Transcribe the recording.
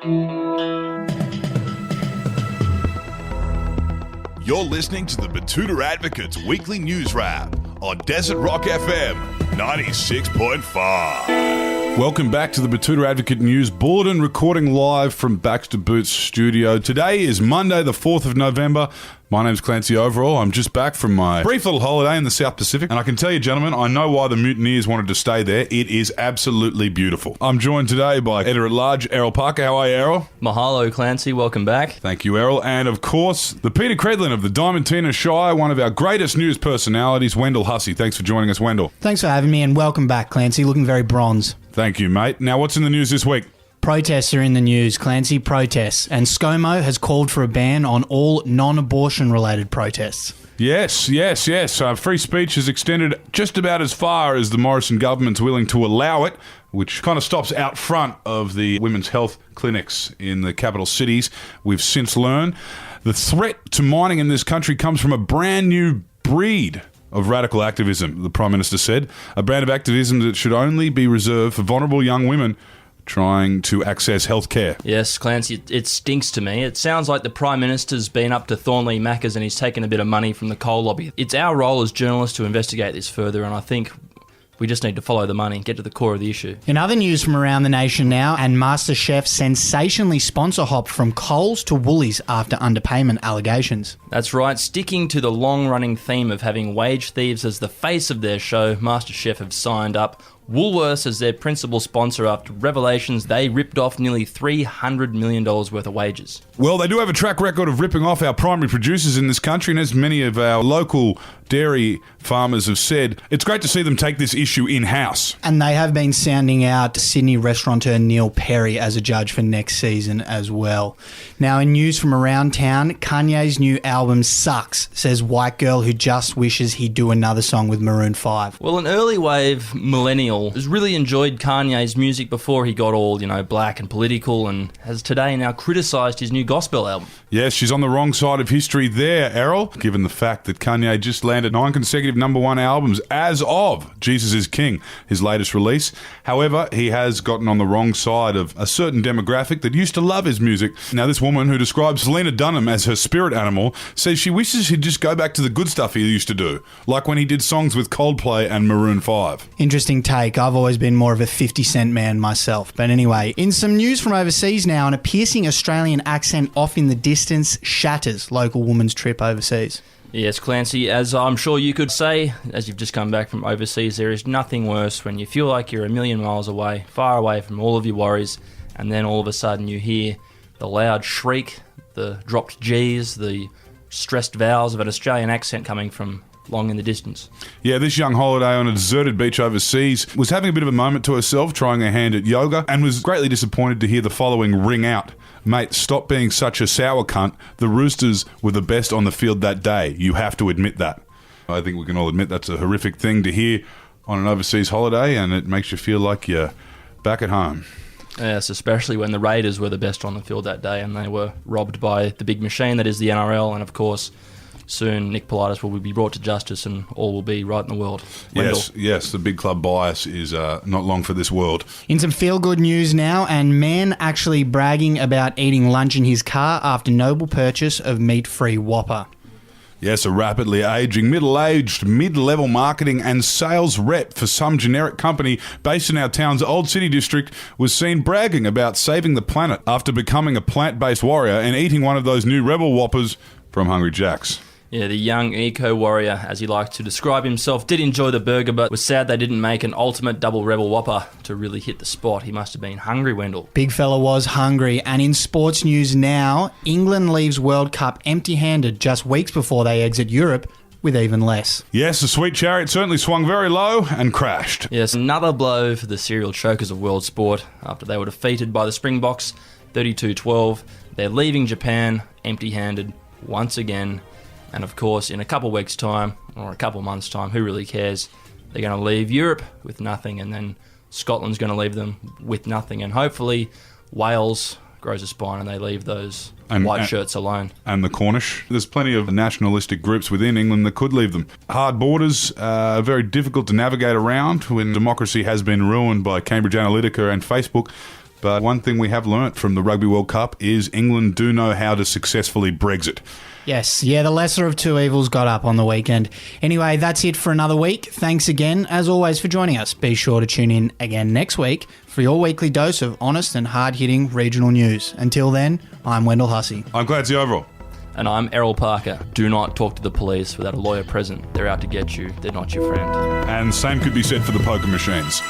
You're listening to the Betoota Advocate's weekly news wrap on Desert Rock FM 96.5. Welcome back to the Betoota Advocate News Bulletin, recording live from Baxter Boots studio. Today is Monday, the 4th of November. My name's Clancy Overell. I'm just back from my brief little holiday in the South Pacific, and I can tell you, gentlemen, I know why the mutineers wanted to stay there. It is absolutely beautiful. I'm joined today by Editor-at-Large Errol Parker. How are you, Errol? Mahalo, Clancy. Welcome back. Thank you, Errol. And, of course, the Peter Credlin of the Diamantina Shire, one of our greatest news personalities, Wendell Hussey. Thanks for joining us, Wendell. Thanks for having me, and welcome back, Clancy. Looking very bronze. Thank you, mate. Now, what's in the news this week? Protests are in the news, Clancy, protests. And ScoMo has called for a ban on all non-abortion related protests. Yes. Free speech is extended just about as far as the Morrison government's willing to allow it, which kind of stops out front of the women's health clinics in the capital cities. We've since learned the threat to mining in this country comes from a brand new breed of radical activism, the Prime Minister said. A brand of activism that should only be reserved for vulnerable young women trying to access healthcare. Yes, Clancy, it stinks to me. It sounds like the Prime Minister's been up to Thornley Maccas and he's taken a bit of money from the coal lobby. It's our role as journalists to investigate this further, and I think we just need to follow the money and get to the core of the issue. In other news from around the nation now, and MasterChef sensationally sponsor hopped from Coles to Woolies after underpayment allegations. That's right. Sticking to the long-running theme of having wage thieves as the face of their show, MasterChef have signed up Woolworths as their principal sponsor after revelations they ripped off nearly $300 million worth of wages. Well, they do have a track record of ripping off our primary producers in this country, and as many of our local dairy farmers have said, it's great to see them take this issue in-house. And they have been sounding out Sydney restaurateur Neil Perry as a judge for next season as well. Now, in news from around town, Kanye's new album sucks, says white girl who just wishes he'd do another song with Maroon 5. Well, an early wave millennial has really enjoyed Kanye's music before he got all, black and political, and has today now criticised his new gospel album. Yes, she's on the wrong side of history there, Errol, given the fact that Kanye just landed 9 consecutive number one albums as of Jesus is King, his latest release. However, he has gotten on the wrong side of a certain demographic that used to love his music. Now, this woman who describes Selena Dunham as her spirit animal says she wishes he'd just go back to the good stuff he used to do, like when he did songs with Coldplay and Maroon 5. Interesting take. I've always been more of a 50 Cent man myself. But anyway, in some news from overseas now, and a piercing Australian accent off in the distance shatters local woman's trip overseas. Yes, Clancy, as I'm sure you could say, as you've just come back from overseas, there is nothing worse when you feel like you're a million miles away, far away from all of your worries, and then all of a sudden you hear the loud shriek, the dropped G's, the stressed vowels of an Australian accent coming from long in the distance. Yeah, this young holiday on a deserted beach overseas was having a bit of a moment to herself, trying her hand at yoga, and was greatly disappointed to hear the following ring out. Mate, stop being such a sour cunt. The Roosters were the best on the field that day. You have to admit that. I think we can all admit that's a horrific thing to hear on an overseas holiday, and it makes you feel like you're back at home. Yes, especially when the Raiders were the best on the field that day and they were robbed by the big machine that is the NRL, and of course soon Nick Politis will be brought to justice and all will be right in the world. Wendell. Yes, the big club bias is not long for this world. In some feel-good news now, and man actually bragging about eating lunch in his car after noble purchase of meat-free Whopper. Yes, a rapidly aging, middle-aged, mid-level marketing and sales rep for some generic company based in our town's Old City district was seen bragging about saving the planet after becoming a plant-based warrior and eating one of those new Rebel Whoppers from Hungry Jack's. Yeah, the young eco-warrior, as he likes to describe himself, did enjoy the burger, but was sad they didn't make an ultimate double Rebel Whopper to really hit the spot. He must have been hungry, Wendell. Big fella was hungry. And in sports news now, England leaves World Cup empty-handed just weeks before they exit Europe with even less. Yes, the sweet chariot certainly swung very low and crashed. Yes, another blow for the serial chokers of world sport after they were defeated by the Springboks 32-12. They're leaving Japan empty-handed once again. And of course, in a couple of weeks' time, or a couple of months' time, who really cares? They're going to leave Europe with nothing, and then Scotland's going to leave them with nothing. And hopefully, Wales grows a spine and they leave those white shirts alone. And the Cornish. There's plenty of nationalistic groups within England that could leave them. Hard borders are very difficult to navigate around when democracy has been ruined by Cambridge Analytica and Facebook. But one thing we have learnt from the Rugby World Cup is England do know how to successfully Brexit. Yes, yeah, the lesser of two evils got up on the weekend. Anyway, that's it for another week. Thanks again, as always, for joining us. Be sure to tune in again next week for your weekly dose of honest and hard-hitting regional news. Until then, I'm Wendell Hussey. I'm Clancy Overell. And I'm Errol Parker. Do not talk to the police without a lawyer present. They're out to get you. They're not your friend. And same could be said for the poker machines.